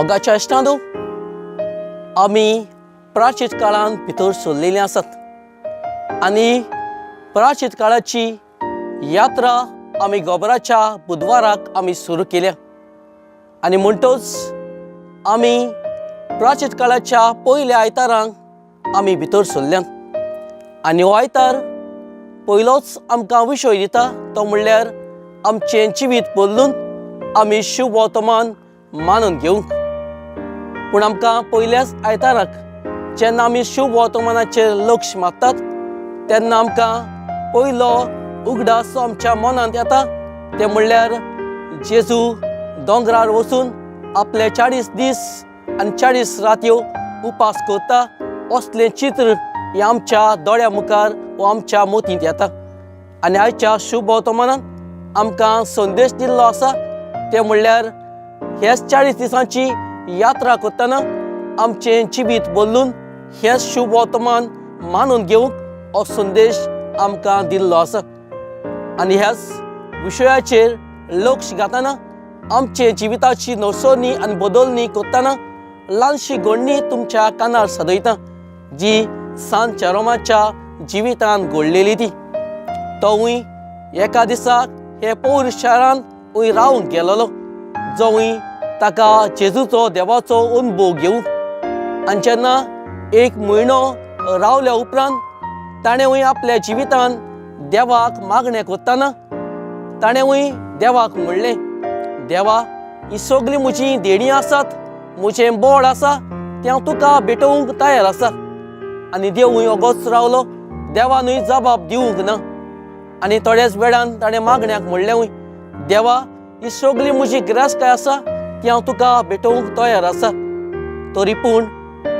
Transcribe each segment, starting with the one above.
मोगाच्या इश्टांनो, आमी प्राचीन काळान भितर सरलेली आसात आनी प्राचीन काळाची यात्रा आमी गोबराच्या बुधवाराक आमी सुरू केल्या आनी म्हणटच आमी प्राचीन काळाच्या पयल्या आयतारांक आमी भितर सरल्यात आनी हो आयतार पयलोच आमकां विशय दिता तो म्हणल्यार आमचें जिवीत बदलून आमी शुभ वर्तमान मानून घेवंक। पूण आमकां पयल्याच आयताराक जेन्ना आमी शुभ वर्तमानाचेर लक्ष मारतात तेन्ना आमकां पयलो उगडास आमच्या मनांत येता ते म्हणल्यार जेजू दोंगरार वचून आपले 40 दीस आनी 40 रातयो उपास करता असलें चित्र हें आमच्या दोळ्या मुखार वा आमच्या मोतींत येता। आनी आयच्या शुभ वर्तमानांत आमकां संदेश दिल्लो आसा ते म्हणल्यार हेच 40 दिसांची यात्रा करतना आमचें जिवीत बदलून हेच शुभ वर्तमान मानून घेवंक हो संदेश आमकां दिल्लो आसा। आनी ह्याच विशयाचेर लक्ष घालतना आमचे जिविताची नवसरणी आनी बदलणी करतना ल्हानशी घडणी तुमच्या कानार सदयता जी सांत जेरोमाच्या जिवितांत घडलेली ती। तोवूय एका दिसाक हे पौर शारांत वयर रावूंक गेलोलो जोवूय ताका जेजूचो देवाचो अनुभव घेवंक। आनी जेन्ना एक म्हयनो रावल्या उपरांत ताणें वय आपल्या जिवितांत देवाक मागणें करतना ताणें वय देवाक म्हणलें, देवा ही सगळीं म्हजीं देणीं आसात, म्हजें बोड आसा तें हांव तुका भेटोवंक तयार आसा। आनी देवूय ओगोच रावलो, देवानूय जबाब दिवंक ना। आनी थोड्याच वेळान ताणें मागण्याक म्हणलें वय, देवा ही सगळी म्हजी गिरास्तकाय आसा ती हांव तुका भेटोवंक तयार आसा। तरी पूण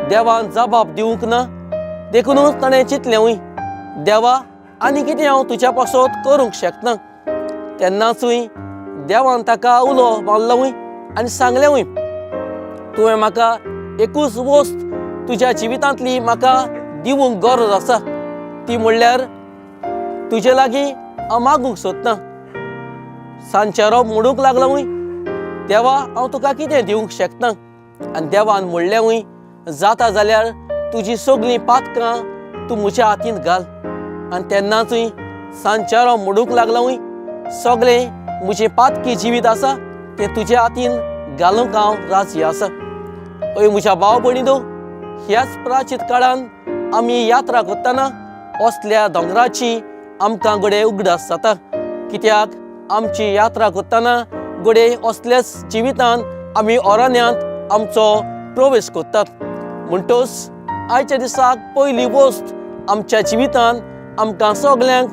देवान जबाब दिवंक ना देखूनच ताणें चिंतलें वय, देवा आनी कितें हांव तुज्या पासत करूंक शकना। तेन्नाचूय देवान ताका उलो मारलो वय आनी सांगलें वय, तुवें म्हाका एकूच वस्त तुज्या जिवितांतली म्हाका दिवंक गरज आसा ती म्हणल्यार तुजे लागीं हांव मागूंक सोदतां। सांजेरो म्हणूंक लागलो वय, देवा हांव तुका कितें दिवंक शकना। आनी देवान म्हणलें वय, जाता जाल्यार तुजी सगळीं पातकां तूं म्हज्या हातींत घाल। आनी तेन्नाचूय सांजेरो म्हणूंक लागलो वय, सगळें म्हजें पातकी जिवीत आसा तें तुज्या हातींत घालूंक हांव राजी आसा। ओय म्हज्या भाव भयणीनो, ह्याच प्राचीन काळान आमी यात्रा करतना असल्या दोंगराची आमकां घडये उगडास जाता, कित्याक आमची यात्रा करतना घडये असल्याच जिवितांत आमी अरण्यांत आमचो प्रवेश करतात। म्हणटच आयच्या दिसाक पयली वस्त आमच्या जिवितांत आमकां सगल्यांक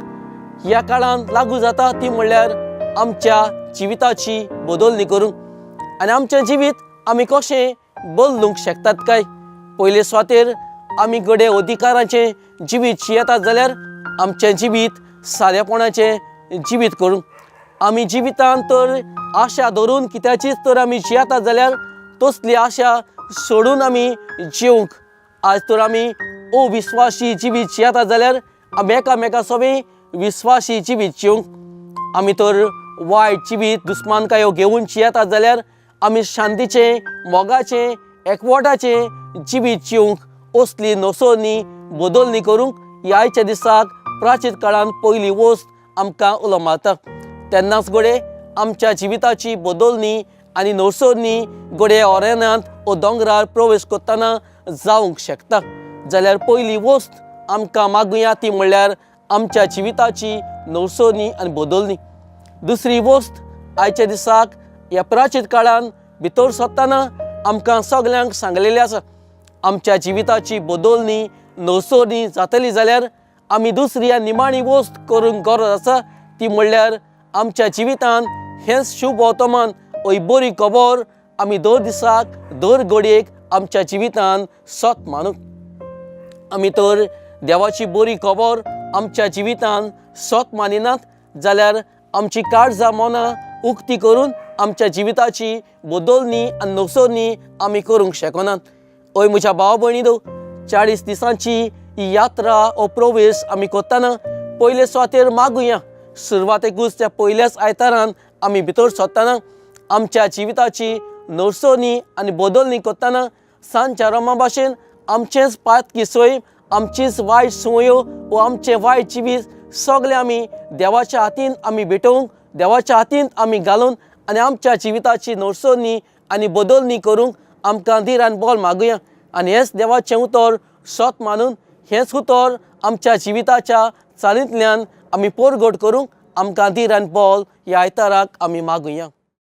ह्या काळांत लागू जाता ती म्हणल्यार आमच्या जिविताची बदलणी करूंक। आनी आमचें जिवीत आमी कशें बदलूंक शकतात काय? पयले सुवातेर आमी घडये अधिकाराचें जिवीत जियेतात जाल्यार आमचें जिवीत सादेपणाचें जिवीत करूंक। आमी जिवितांत तर आशा धरून कित्याचीच तर आमी जियेतात जाल्यार तसली आशा सोडून आमी जिवंक। आज तर आमी अविस्वासी जिवीत जियेतात जाल्यार आमी एकामेका सोबीत विस्वासी जिवीत जिवंक। आमी तर वायट जिवीत दुस्मानकायो घेवन जियेतात जाल्यार आमी शांतीचें मोगाचें एकवटाचें जिवीत जिवंक। असली नवसरणी बदलणी करूंक ही आयच्या दिसाक प्राचीन काळान पयली वस्त आमकां उलो मारता। तेन्नाच घडये आमच्या जिविताची बदलणी आनी नवसरणी घडये अरण्यांत वो दोंगरार प्रवेश करतना जावंक शकता। जाल्यार पयली वस्त आमकां मागुया ती म्हणल्यार आमच्या जिविताची नवसरणी आनी बदलणी। दुसरी वस्त आयच्या दिसाक ह्या प्राचीन काळान भितर सरतना आमकां सगल्यांक सांगलेली आसा, आमच्या जिविताची बदलणी नवसरणी जातली जाल्यार आमी दुसरी ह्या निमाणी वस्त करूंक गरज आसा ती म्हणल्यार आमच्या जिवितांत हेंच शुभ वर्तमान ओय बरी खबर आमी दर दिसाक दर घडयेक आमच्या जिवितांत सत मानूंक। आमी तर देवाची बरी खबर आमच्या जिवितांत सत मानिनात जाल्यार आमची काळजां मनां उक्ती करून आमच्या जिविताची बदलणी आनी नवसरणी आमी करूंक शकनात। ओय म्हज्या भाव भयणीनो, 40 दिसांची ही यात्रा हो प्रवेश आमी करतना पयले सुवातेर मागुया सुरवातेकूच त्या पयल्याच आयतारान आमी भितर सरतना आमच्या जिविताची नोरसोनी आनी बदलणी करतना सांच्या रोमा भाशेन आमचेंच पातकी सोय, आमचीच वायट संवयो व आमचे वायट जिवीत सगळे आमी देवाच्या हातीन आमी भेटोवंक, देवाच्या हातीन आमी घालून आनी आमच्या जिविताची नोरसोनी आनी बदलणी करूंक आमकां धीर आनी बोल मागुया. आनी हेंच देवाचें उतर सोत मानून हेंच उतर आमच्या जिविताच्या चालींतल्यान आमी परगट करूंक आमकां धीर आनी बोल ह्या आयताराक आमी मागुया.